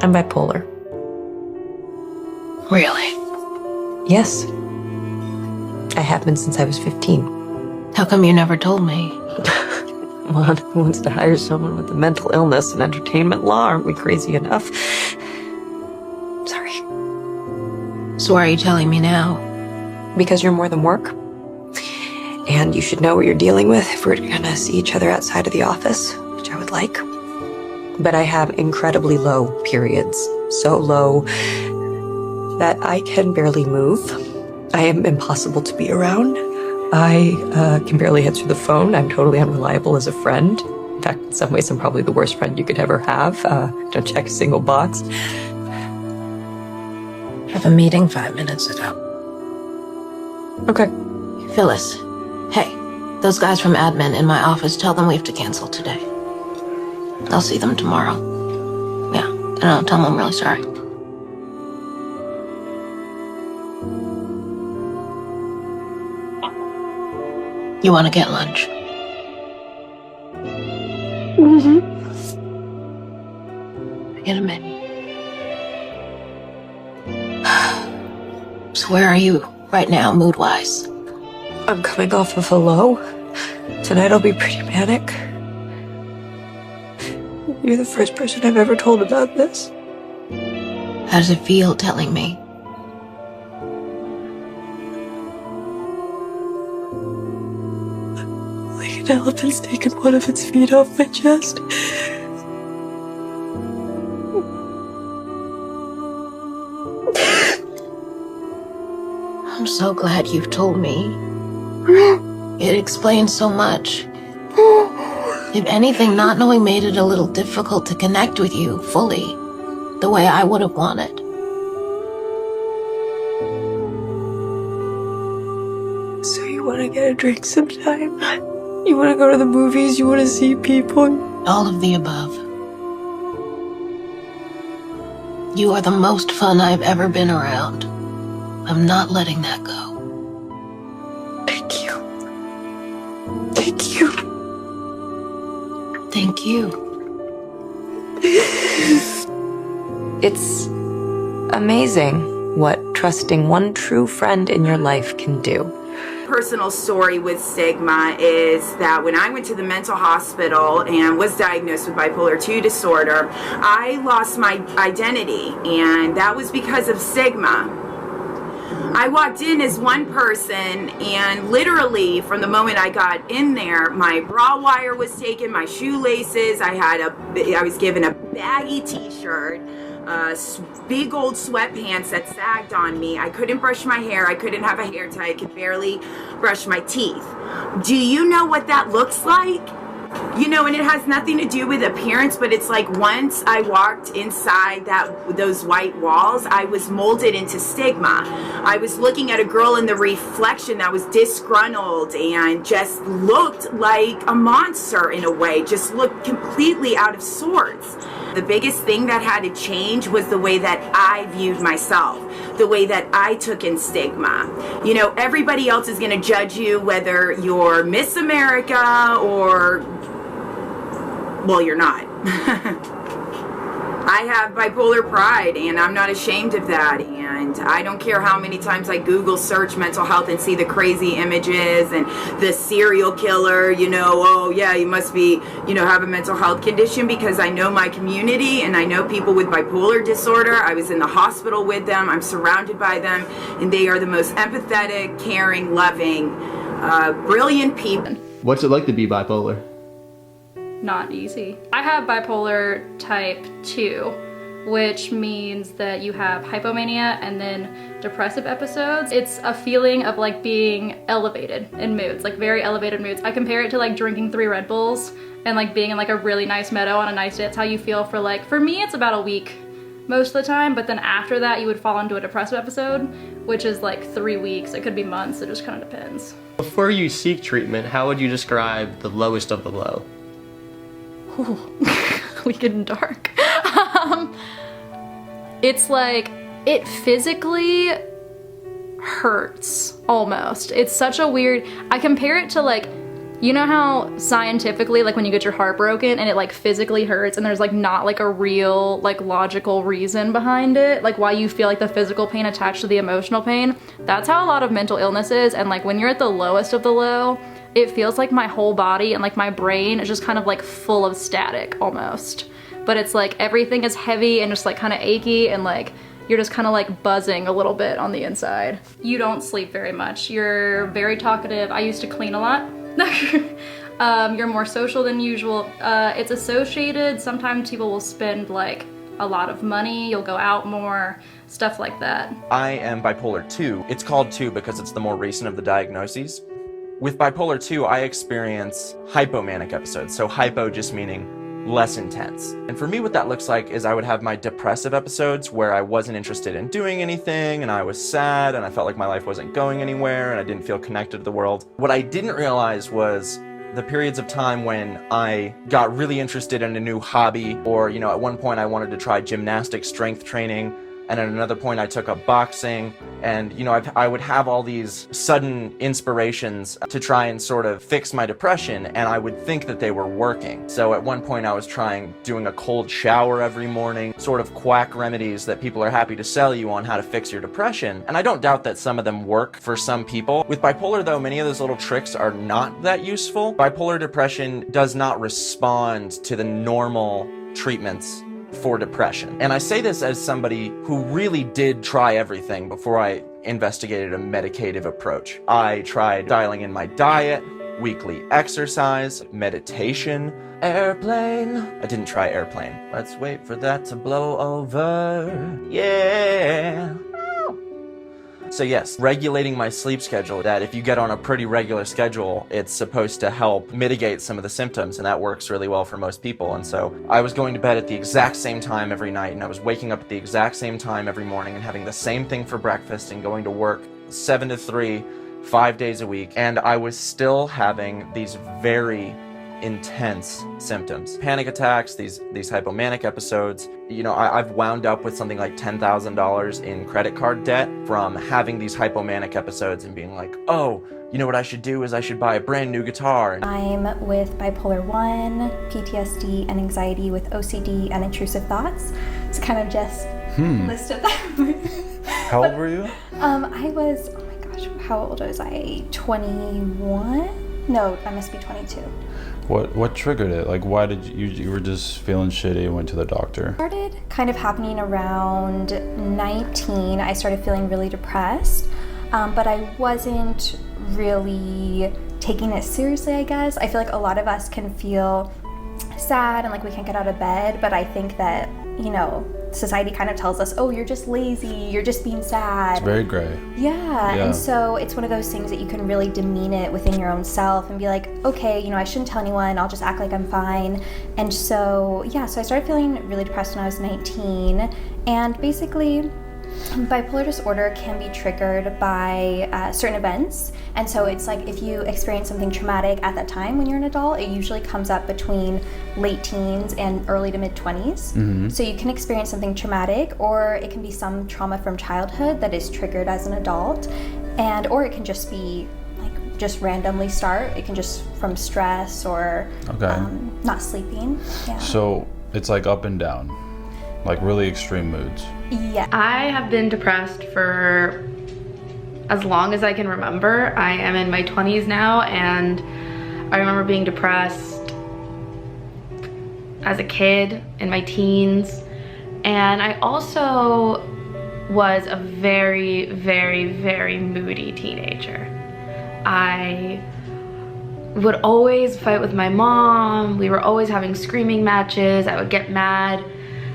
I'm bipolar. Really? Yes. I have been since I was 15. How come you never told me? Well, who wants to hire someone with a mental illness and entertainment law? Aren't we crazy enough? Sorry. So why are you telling me now? Because you're more than work. And you should know what you're dealing with if we're gonna see each other outside of the office, which I would like. But I have incredibly low periods. So low that I can barely move. I am impossible to be around. I can barely answer the phone. I'm totally unreliable as a friend. In fact, in some ways, I'm probably the worst friend you could ever have. Don't check a single box. I have a meeting 5 minutes ago. Okay. Phyllis, hey, those guys from admin in my office, tell them we have to cancel today. I'll see them tomorrow. Yeah, and I'll tell them I'm really sorry. You want to get lunch? Mm-hmm. Get a menu. So where are you right now, mood-wise? I'm coming off of a low. Tonight I'll be pretty manic. You're the first person I've ever told about this. How does it feel telling me? Like an elephant's taken one of its feet off my chest. I'm so glad you've told me. It explains so much. If anything, not knowing made it a little difficult to connect with you fully, the way I would have wanted. So you want to get a drink sometime? You want to go to the movies? You want to see people? All of the above. You are the most fun I've ever been around. I'm not letting that go. Thank you. Thank you. Thank you. It's amazing what trusting one true friend in your life can do. Personal story with stigma is that when I went to the mental hospital and was diagnosed with bipolar 2 disorder, I lost my identity, and that was because of stigma. I walked in as one person, and literally from the moment I got in there, my bra wire was taken, my shoelaces, I was given a baggy t-shirt, big old sweatpants that sagged on me. I couldn't brush my hair, I couldn't have a hair tie, I could barely brush my teeth. Do you know what that looks like? You know, and it has nothing to do with appearance, but it's like once I walked inside those white walls, I was molded into stigma. I was looking at a girl in the reflection that was disgruntled and just looked like a monster in a way, just looked completely out of sorts. The biggest thing that had to change was the way that I viewed myself, the way that I took in stigma. You know, everybody else is going to judge you whether you're Miss America or, well, you're not. I have bipolar pride, and I'm not ashamed of that, and I don't care how many times I Google search mental health and see the crazy images and the serial killer, you know, oh yeah, you must be, you know, have a mental health condition, because I know my community and I know people with bipolar disorder. I was in the hospital with them, I'm surrounded by them, and they are the most empathetic, caring, loving, brilliant people. What's it like to be bipolar? Not easy. I have bipolar type 2, which means that you have hypomania and then depressive episodes. It's a feeling of like being elevated in moods, like very elevated moods. I compare it to like drinking 3 Red Bulls and like being in like a really nice meadow on a nice day. That's how you feel for like, for me it's about a week most of the time, but then after that you would fall into a depressive episode, which is like 3 weeks. It could be months, it just kind of depends. Before you seek treatment, how would you describe the lowest of the low? We get dark. It's like, it physically hurts almost. It's such a weird, I compare it to like You know how scientifically, like when you get your heart broken and it like physically hurts and there's like not like a real like logical reason behind it, like why you feel like the physical pain attached to the emotional pain? That's how a lot of mental illness is. And like when you're at the lowest of the low, it feels like my whole body and like my brain is just kind of like full of static almost. But it's like everything is heavy and just like kind of achy, and like you're just kind of like buzzing a little bit on the inside. You don't sleep very much. You're very talkative. I used to clean a lot. You're more social than usual. It's associated. Sometimes people will spend like a lot of money. You'll go out more, stuff like that. I am bipolar 2. It's called 2 because it's the more recent of the diagnoses. With bipolar 2, I experience hypomanic episodes. So hypo just meaning less intense. And for me, what that looks like is I would have my depressive episodes where I wasn't interested in doing anything and I was sad and I felt like my life wasn't going anywhere and I didn't feel connected to the world. What I didn't realize was the periods of time when I got really interested in a new hobby, or, you know, at one point I wanted to try gymnastics, strength training, and at another point I took up boxing, and, you know, I would have all these sudden inspirations to try and sort of fix my depression, and I would think that they were working. So at one point I was doing a cold shower every morning, sort of quack remedies that people are happy to sell you on how to fix your depression, and I don't doubt that some of them work for some people. With bipolar though, many of those little tricks are not that useful. Bipolar depression does not respond to the normal treatments for depression. And I say this as somebody who really did try everything before I investigated a medicative approach. I tried dialing in my diet, weekly exercise, meditation, airplane. I didn't try airplane. Let's wait for that to blow over. Yeah. So yes, regulating my sleep schedule, that if you get on a pretty regular schedule, it's supposed to help mitigate some of the symptoms, and that works really well for most people. And so I was going to bed at the exact same time every night, and I was waking up at the exact same time every morning and having the same thing for breakfast and going to work 7 to 3, 5 days a week, and I was still having these very intense symptoms. Panic attacks, these hypomanic episodes. You know, I've wound up with something like $10,000 in credit card debt from having these hypomanic episodes and being like, oh, you know what I should do is I should buy a brand new guitar. I'm with bipolar 1, PTSD, and anxiety with OCD and intrusive thoughts. It's kind of just listed them. How old were you? I was, oh my gosh, how old was I? 21? No, I must be 22. What triggered it? Like, why did you were just feeling shitty and went to the doctor? It started kind of happening around 19. I started feeling really depressed, but I wasn't really taking it seriously, I guess. I feel like a lot of us can feel sad and like we can't get out of bed, but I think that, you know, society kind of tells us, oh, you're just lazy, you're just being sad. It's very gray. Yeah, and so it's one of those things that you can really demean it within your own self and be like, okay, you know, I shouldn't tell anyone, I'll just act like I'm fine. And so, yeah, so I started feeling really depressed when I was 19, and basically bipolar disorder can be triggered by certain events. And so it's like if you experience something traumatic at that time when you're an adult, it usually comes up between late teens and early to mid 20s. Mm-hmm. So you can experience something traumatic, or it can be some trauma from childhood that is triggered as an adult, and or it can just be like just randomly start. It can just from stress or not sleeping. Yeah. So it's like up and down, like really extreme moods. Yeah. I have been depressed for as long as I can remember. I am in my 20s now, and I remember being depressed as a kid, in my teens. And I also was a very, very, very moody teenager. I would always fight with my mom. We were always having screaming matches. I would get mad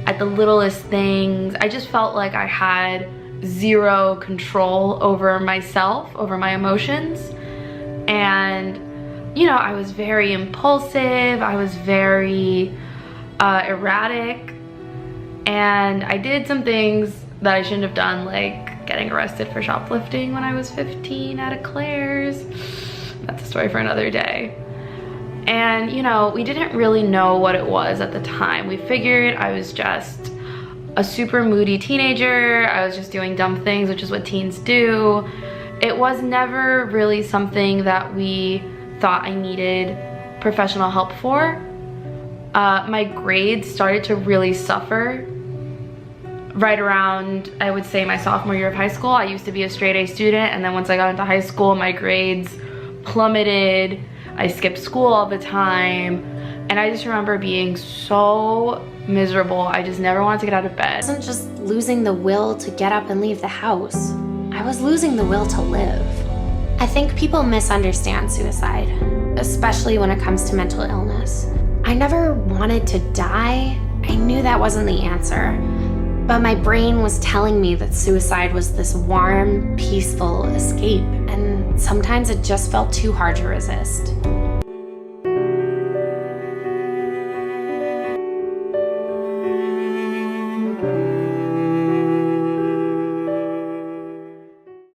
at the littlest things. I just felt like I had zero control over myself, over my emotions. And, you know, I was very impulsive. I was very erratic. And I did some things that I shouldn't have done, like getting arrested for shoplifting when I was 15 at a Claire's. That's a story for another day. And, you know, we didn't really know what it was at the time. We figured I was just a super moody teenager. I was just doing dumb things, which is what teens do. It was never really something that we thought I needed professional help for. My grades started to really suffer right around, I would say, my sophomore year of high school. I used to be a straight A student, and then once I got into high school, my grades plummeted. I skipped school all the time, and I just remember being so miserable. I just never wanted to get out of bed. I wasn't just losing the will to get up and leave the house. I was losing the will to live. I think people misunderstand suicide, especially when it comes to mental illness. I never wanted to die. I knew that wasn't the answer. But my brain was telling me that suicide was this warm, peaceful escape, and sometimes it just felt too hard to resist.